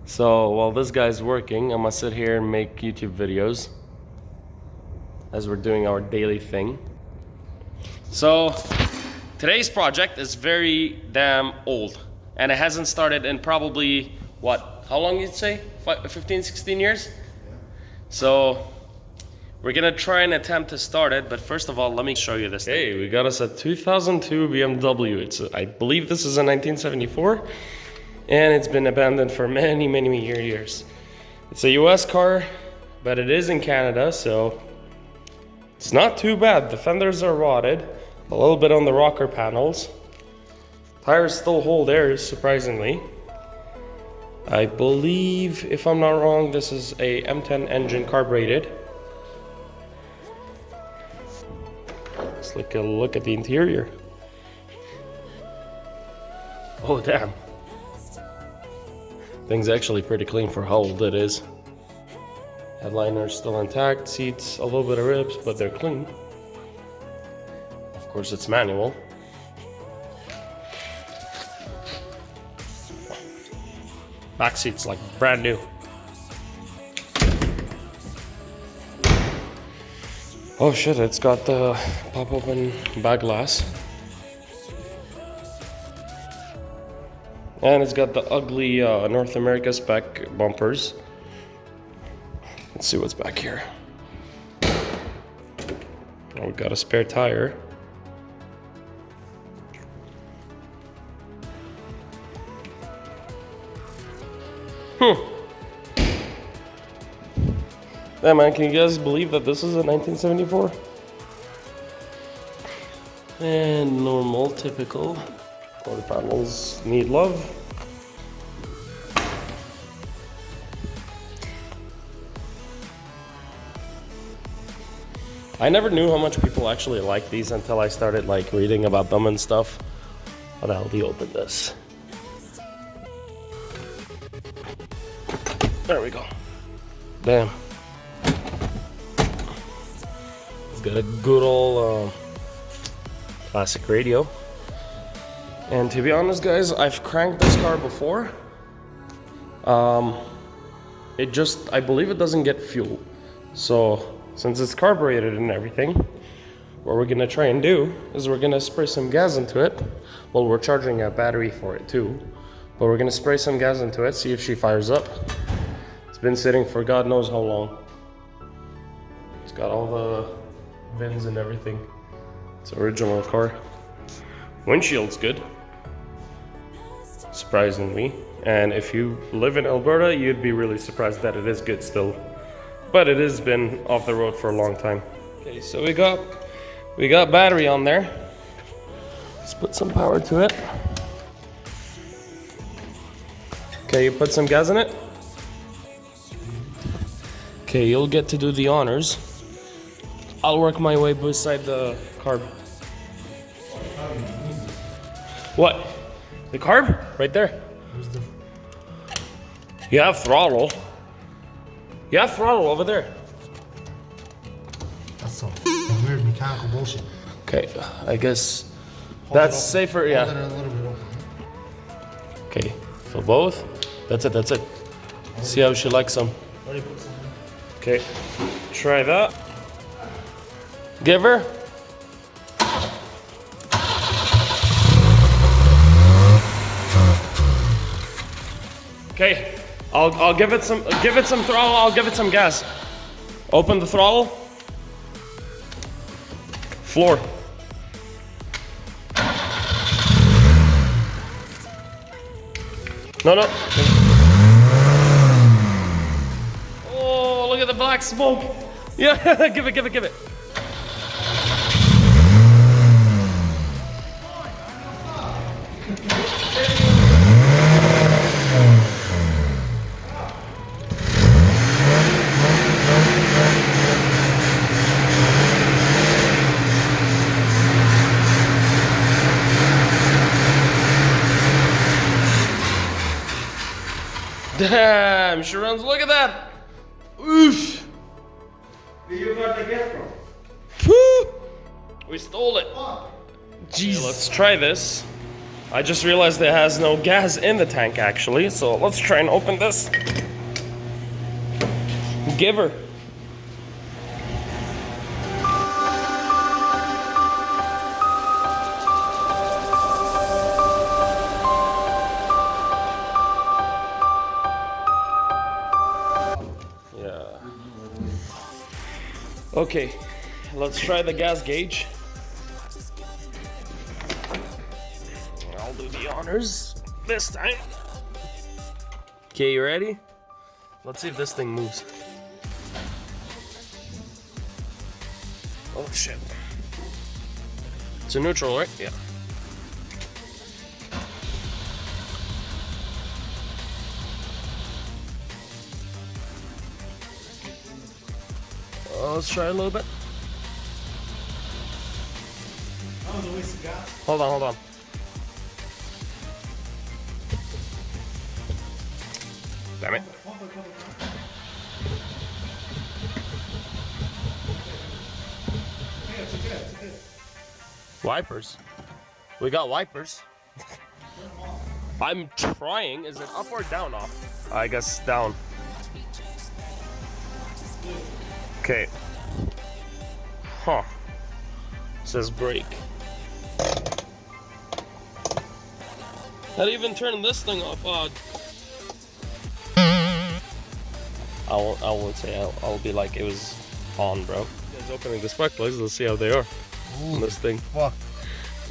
So while this guy's working, I'm gonna sit here and make YouTube videos as we're doing our daily thing. So today's project is very damn old, and it hasn't started in probably, what, how long you'd say? 15, 16 years? So we're gonna try and attempt to start it, but first of all, let me show you this. Hey, we got us a 2002 BMW. I believe this is a 1974, and it's been abandoned for many years. It's a US car, but it is in Canada, so it's not too bad. The fenders are rotted, a little bit on the rocker panels. Tires still hold air, surprisingly. I believe, if I'm not wrong, this is a M10 engine carbureted. Let's take a look at the interior. Oh damn. Thing's actually pretty clean for how old it is. Headliner's still intact, seats, a little bit of rips, but they're clean. Of course, it's manual. Back seat's like brand new. Oh shit, it's got the pop open back glass. And it's got the ugly North America spec bumpers. Let's see what's back here. Oh, we got a spare tire. Yeah, man, can you guys believe that this is a 1974? And normal, typical. Quarter panels need love. I never knew how much people actually like these until I started like reading about them and stuff. How the hell do you open this? There we go. Damn. It's got a good old classic radio. And to be honest, guys, I've cranked this car before. I believe it doesn't get fuel. So since it's carbureted and everything, what we're gonna try and do is we're gonna spray some gas into it. Well, we're charging a battery for it too, but we're gonna spray some gas into it, see if she fires up. It's been sitting for God knows how long. It's got all the VINs and everything. It's an original car. Windshield's good, surprisingly. And if you live in Alberta, you'd be really surprised that it is good still. But it has been off the road for a long time. Okay, so we got battery on there. Let's put some power to it. Okay, you put some gas in it. Okay, you'll get to do the honors. I'll work my way beside the carb. What? The carb? Right there. You have throttle. You have throttle over there. That's some weird mechanical bullshit. Okay, I guess that's safer, yeah. Hold it a little bit open. Okay, for both. That's it. See how she likes them. Okay, try that. Give her. Okay, I'll give it some throttle. I'll give it some gas. Open the throttle. Floor. No. Oh, look at the black smoke. Yeah, give it. Damn, she runs, look at that. Oof. Where you got the gas from? Woo. We stole it. Jeez. Okay, let's try this. I just realized there has no gas in the tank actually, so let's try and open this. Give her. Yeah. Okay, let's try the gas gauge. I'll do the honors this time. Okay, you ready? Let's see if this thing moves. Oh shit. It's a neutral, right? Yeah. Let's try a little bit. Hold on, hold on. Damn it. Wipers. We got wipers. I'm trying. Is it up or down off? I guess down. Okay. Huh. It says brake. How do you even turn this thing off? Odd. I won't say I'll be like it was on, bro. Guys, opening the spark plugs. Let's see how they are. Ooh, On this thing. fuck.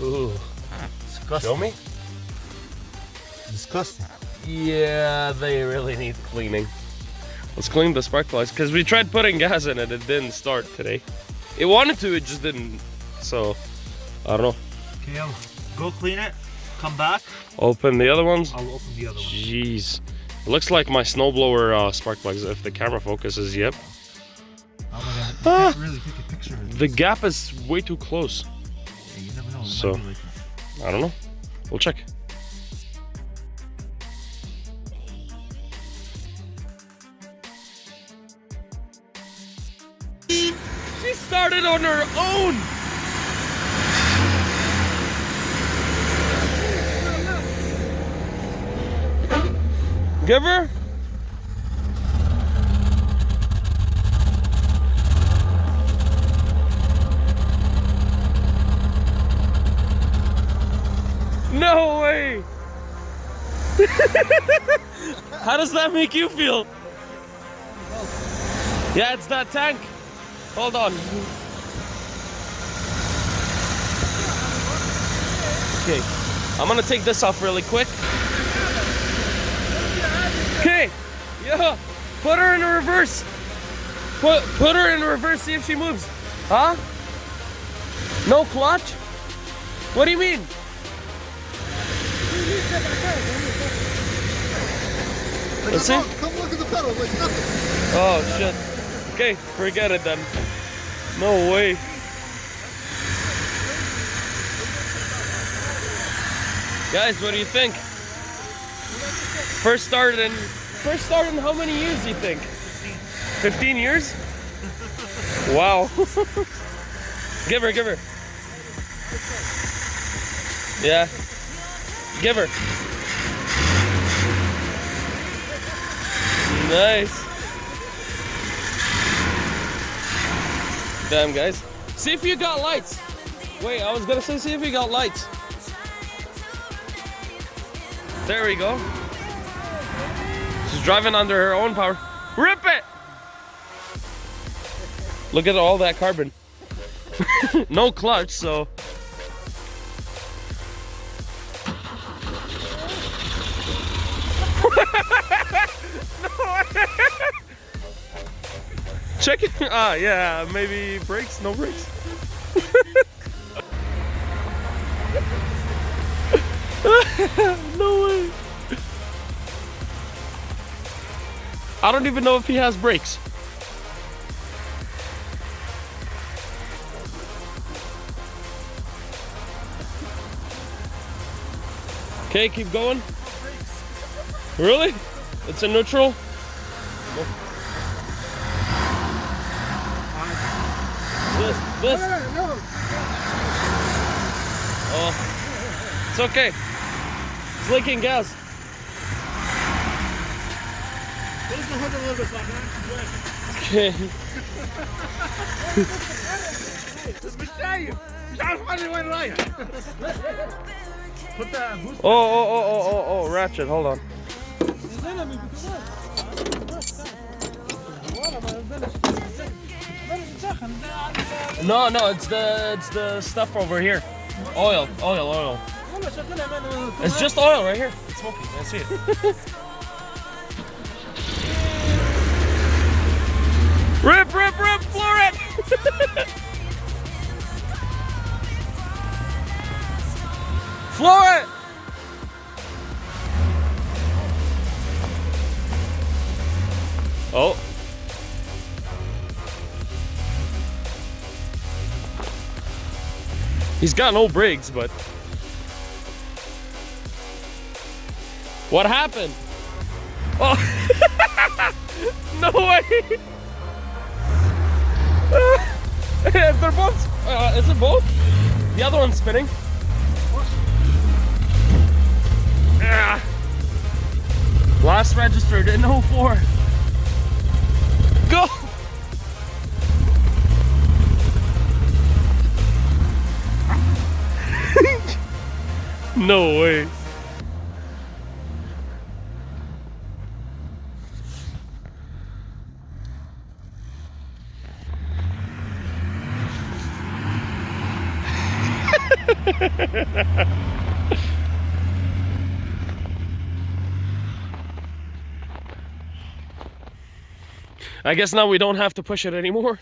Ooh. Disgusting. Show me. Disgusting. Yeah, they really need cleaning. Let's clean the spark plugs because we tried putting gas in it. It didn't start today. It wanted to, it just didn't. So I don't know. Okay, I'll go clean it. Come back. Open the other ones. I'll open the other one. Jeez. It looks like my snowblower spark plugs if the camera focuses. Yep. Oh my god. You can't really take a picture of this. The gap is way too close. Yeah, you never know. It So, might be like that. I don't know. We'll check. She started on her own. Give her. No way. How does that make you feel? Yeah, it's that tank. Hold on. Okay, I'm gonna take this off really quick. Okay, yeah, put her in reverse. Put her in reverse, see if she moves. Huh? No clutch? What do you mean? Let's see. Come look at the pedal, like nothing. Oh shit. Okay, forget it then. No way. Guys, what do you think? First start in how many years do you think? 15 years? Wow. Give her. Yeah. Give her. Nice. Damn, guys. See if you got lights. Wait, I was gonna say see if you got lights. There we go. She's driving under her own power. Rip it! Look at all that carbon. No clutch, so. Check it. Ah, yeah, maybe brakes, no brakes. No way. I don't even know if he has brakes. Okay, keep going. Really? It's a neutral? This. Oh, it's okay. It's leaking gas. Okay. مش شايف مش عارف حالي وين رايح. Oh, ratchet, hold on. No, it's the stuff over here. Oil. It's just oil right here. It's smoking. I see it. Rip, floor it! Floor it! Oh. He's got no brakes, but... What happened? Oh! No way! They're both... is it both? The other one's spinning. Ah. Last registered in 04. Go! No way. I guess now we don't have to push it anymore.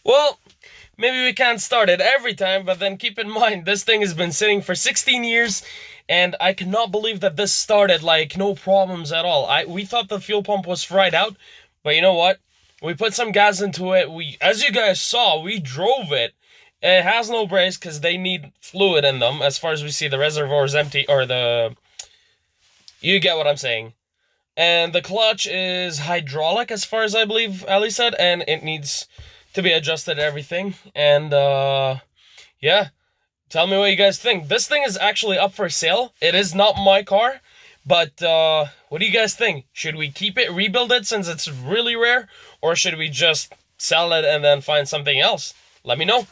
Well, maybe we can't start it every time, but then keep in mind, this thing has been sitting for 16 years, and I cannot believe that this started like no problems at all. We thought the fuel pump was fried out, but you know what? We put some gas into it. As you guys saw, we drove it. It has no brakes because they need fluid in them. As far as we see, the reservoir is empty, or you get what I'm saying. And the clutch is hydraulic, as far as I believe Ali said, and it needs to be adjusted, everything. And yeah, tell me what you guys think. This thing is actually up for sale. It is not my car, but what do you guys think? Should we keep it, rebuild it since it's really rare, or should we just sell it and then find something else? Let me know.